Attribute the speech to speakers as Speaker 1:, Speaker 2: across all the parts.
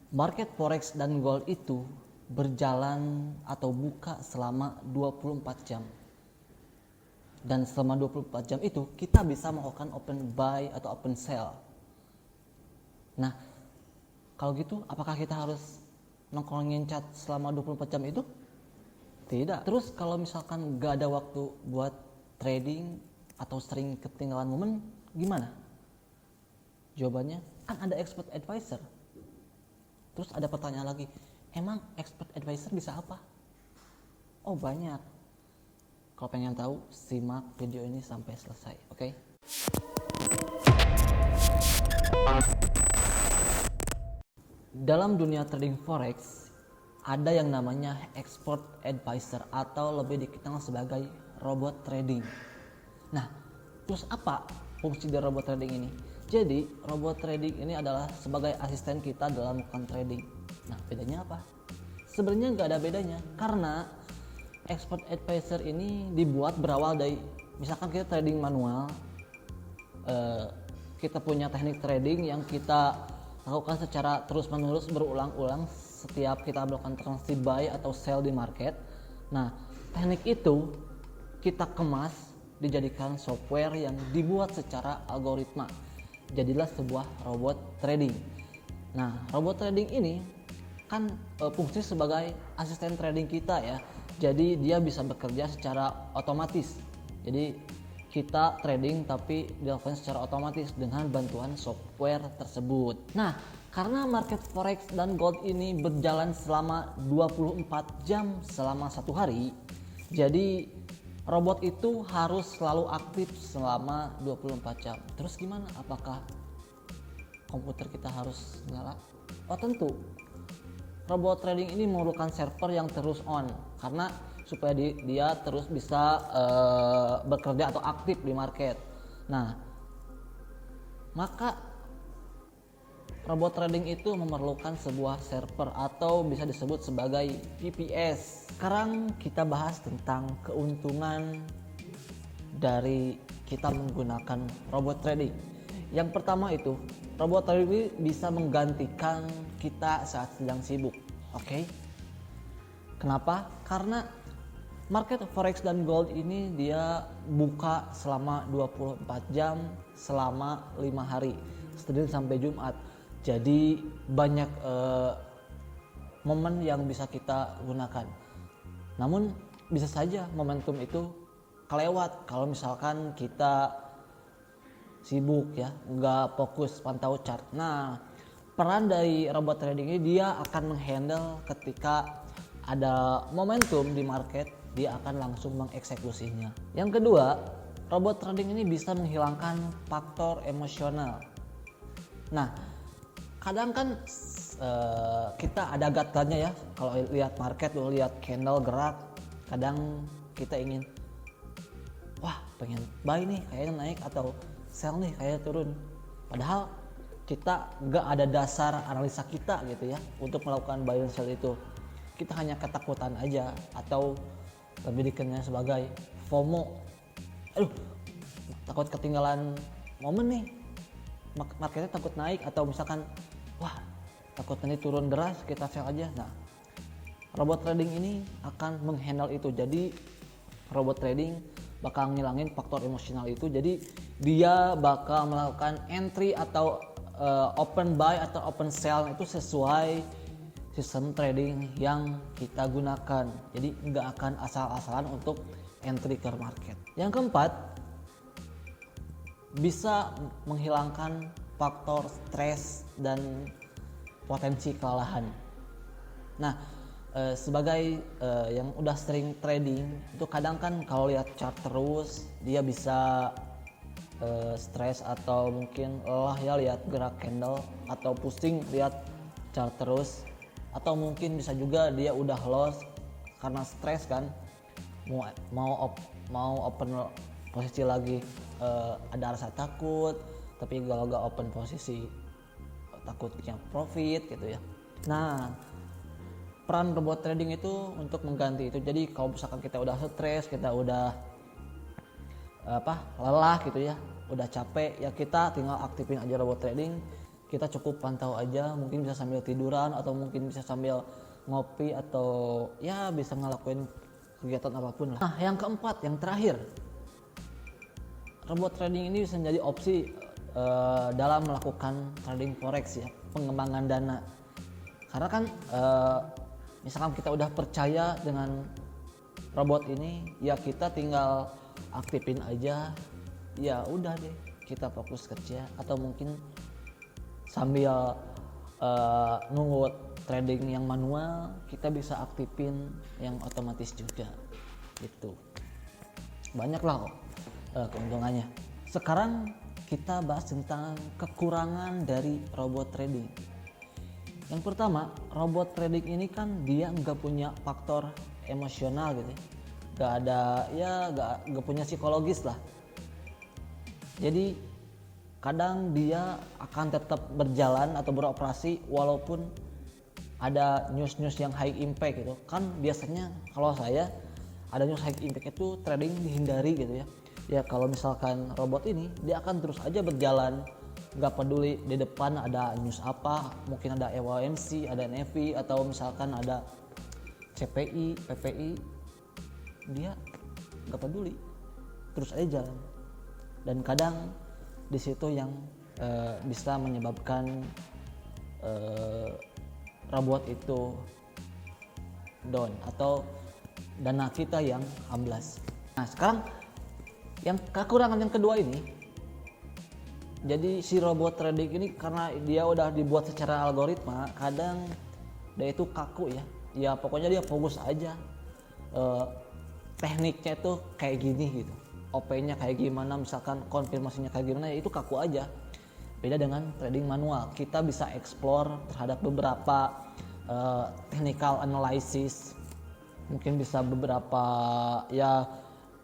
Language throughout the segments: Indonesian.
Speaker 1: Market forex dan gold itu berjalan atau buka selama 24 jam. Dan selama 24 jam itu kita bisa melakukan open buy atau open sell. Nah, kalau gitu apakah kita harus nongkrongin chat selama 24 jam itu? Tidak. Terus kalau misalkan gak ada waktu buat trading atau sering ketinggalan momen, gimana? Jawabannya kan ada expert advisor. Terus ada pertanyaan lagi, emang expert advisor bisa apa? Oh banyak. Kalau pengen tahu, simak video ini sampai selesai, oke? Dalam dunia trading forex, ada yang namanya expert advisor atau lebih dikenal sebagai robot trading. Nah, terus apa fungsi dari robot trading ini? Jadi, robot trading ini adalah sebagai asisten kita dalam melakukan trading. Nah, bedanya apa? Sebenarnya nggak ada bedanya, karena expert advisor ini dibuat berawal dari, misalkan kita trading manual, kita punya teknik trading yang kita lakukan secara terus-menerus berulang-ulang setiap kita melakukan transaksi buy atau sell di market. Nah, teknik itu kita kemas dijadikan software yang dibuat secara algoritma. Jadilah sebuah robot trading. Nah, robot trading ini kan fungsi sebagai asisten trading kita ya. Jadi dia bisa bekerja secara otomatis. Jadi kita trading tapi dilakukan secara otomatis dengan bantuan software tersebut. Nah, karena market forex dan gold ini berjalan selama 24 jam selama satu hari, jadi robot itu harus selalu aktif selama 24 jam. Terus gimana? Apakah komputer kita harus nyala? Oh tentu. Robot trading ini memerlukan server yang terus on karena supaya dia terus bisa bekerja atau aktif di market. Nah, maka robot trading itu memerlukan sebuah server atau bisa disebut sebagai VPS. Sekarang kita bahas tentang keuntungan dari kita menggunakan robot trading. Yang pertama itu, robot trading bisa menggantikan kita saat sedang sibuk. Oke? Kenapa? Karena market forex dan gold ini dia buka selama 24 jam selama 5 hari, Senin sampai Jumat. Jadi banyak momen yang bisa kita gunakan. Namun bisa saja momentum itu kelewat kalau misalkan kita sibuk ya, nggak fokus pantau chart. Nah, peran dari robot trading ini dia akan menghandle ketika ada momentum di market, dia akan langsung mengeksekusinya. Yang kedua, robot trading ini bisa menghilangkan faktor emosional. Nah, kadang kan kita ada gut-nya ya, kalau lihat market, lihat candle gerak, kadang kita ingin, wah pengen buy nih kayaknya naik, atau sell nih kayaknya turun. Padahal kita nggak ada dasar analisa kita gitu ya untuk melakukan buy and sell itu. Kita hanya ketakutan aja, atau lebih dikenal sebagai FOMO. Aduh, takut ketinggalan momen nih, marketnya takut naik, atau misalkan wah takut nanti turun deras, kita sell aja. Nah, robot trading ini akan menghandle itu. Jadi robot trading bakal ngilangin faktor emosional itu. Jadi dia bakal melakukan entry atau open buy atau open sell itu sesuai sistem trading yang kita gunakan. Jadi nggak akan asal-asalan untuk entry ke market. Yang keempat, bisa menghilangkan faktor stres dan potensi kelelahan. Nah, sebagai yang udah sering trading itu kadang kan kalau lihat chart terus dia bisa stres atau mungkin lelah ya lihat gerak candle, atau pusing lihat chart terus, atau mungkin bisa juga dia udah loss karena stres kan, mau open posisi lagi, ada rasa takut, tapi kalau gak open posisi takutnya profit gitu ya. Nah, peran robot trading itu untuk mengganti itu. Jadi kalau misalkan kita udah stres, kita udah lelah gitu ya, udah capek ya, kita tinggal aktifin aja robot trading. kita cukup pantau aja, mungkin bisa sambil tiduran atau mungkin bisa sambil ngopi atau ya bisa ngelakuin kegiatan apapun lah. Nah, yang keempat, yang terakhir, robot trading ini bisa menjadi opsi dalam melakukan trading forex ya, pengembangan dana. Karena kan misalkan kita udah percaya dengan robot ini, ya kita tinggal aktifin aja, ya udah deh kita fokus kerja atau mungkin sambil nunggu trading yang manual kita bisa aktifin yang otomatis juga gitu. Banyak lah kok keuntungannya. Sekarang kita bahas tentang kekurangan dari robot trading. Yang pertama, robot trading ini kan dia nggak punya faktor emosional gitu, nggak ada ya nggak punya psikologis lah. Jadi kadang dia akan tetap berjalan atau beroperasi walaupun ada news-news yang high impact gitu kan. Biasanya kalau saya ada news high impact itu trading dihindari gitu ya. Ya kalau misalkan robot ini dia akan terus aja berjalan, nggak peduli di depan ada news apa, mungkin ada EYMC, ada NFI atau misalkan ada CPI, PPI, dia nggak peduli, terus aja jalan. Dan kadang di situ yang bisa menyebabkan robot itu down atau dana kita yang amblas. Nah sekarang yang kekurangan yang kedua ini, jadi si robot trading ini karena dia udah dibuat secara algoritma, kadang dia itu kaku ya. Ya pokoknya dia fokus aja. Tekniknya itu kayak gini gitu. OP-nya kayak gimana, misalkan konfirmasinya kayak gimana, ya itu kaku aja. Beda dengan trading manual, kita bisa explore terhadap beberapa technical analysis. Mungkin bisa beberapa ya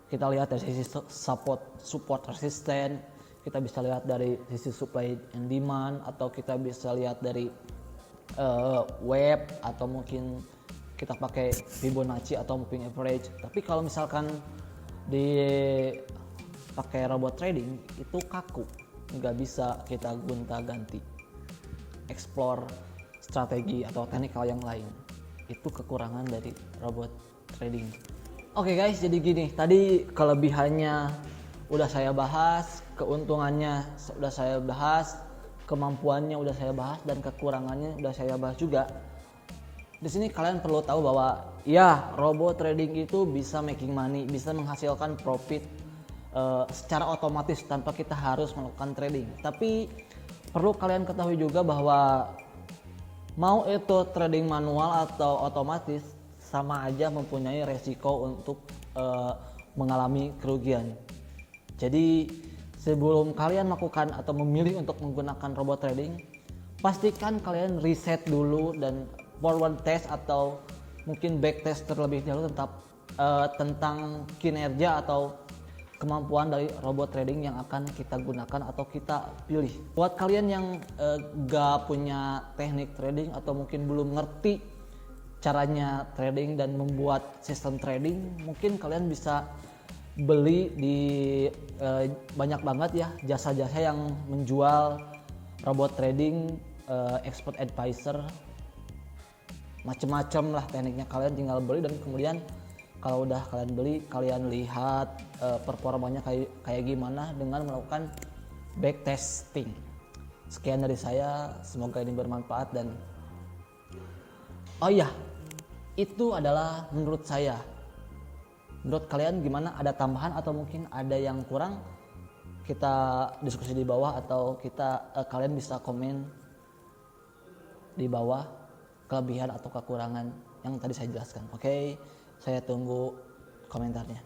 Speaker 1: kita lihat dari sisi support resisten, kita bisa lihat dari sisi supply and demand, atau kita bisa lihat dari web, atau mungkin kita pakai Fibonacci atau moving average. Tapi kalau misalkan pakai robot trading itu kaku, nggak bisa kita gonta-ganti explore strategi atau teknikal yang lain. Itu kekurangan dari robot trading. Oke guys, jadi gini, tadi kelebihannya udah saya bahas, keuntungannya udah saya bahas, kemampuannya udah saya bahas, dan kekurangannya udah saya bahas juga. Di sini kalian perlu tahu bahwa ya robot trading itu bisa making money, bisa menghasilkan profit secara otomatis tanpa kita harus melakukan trading. Tapi perlu kalian ketahui juga bahwa mau itu trading manual atau otomatis sama aja mempunyai resiko untuk mengalami kerugian. Jadi sebelum kalian melakukan atau memilih untuk menggunakan robot trading, pastikan kalian riset dulu dan forward test atau mungkin back test terlebih dahulu tentang kinerja atau kemampuan dari robot trading yang akan kita gunakan atau kita pilih. Buat kalian yang gak punya teknik trading atau mungkin belum ngerti caranya trading dan membuat sistem trading, mungkin kalian bisa beli di banyak banget ya jasa-jasa yang menjual robot trading, expert advisor, macem-macem lah tekniknya. Kalian tinggal beli dan kemudian kalau udah kalian beli, kalian lihat performanya kayak gimana dengan melakukan backtesting. Sekian dari saya, semoga ini bermanfaat. Dan oh iya, itu adalah menurut saya. Menurut kalian gimana? Ada tambahan atau mungkin ada yang kurang? Kita diskusi di bawah atau kalian bisa komen di bawah kelebihan atau kekurangan yang tadi saya jelaskan. Oke, saya tunggu komentarnya.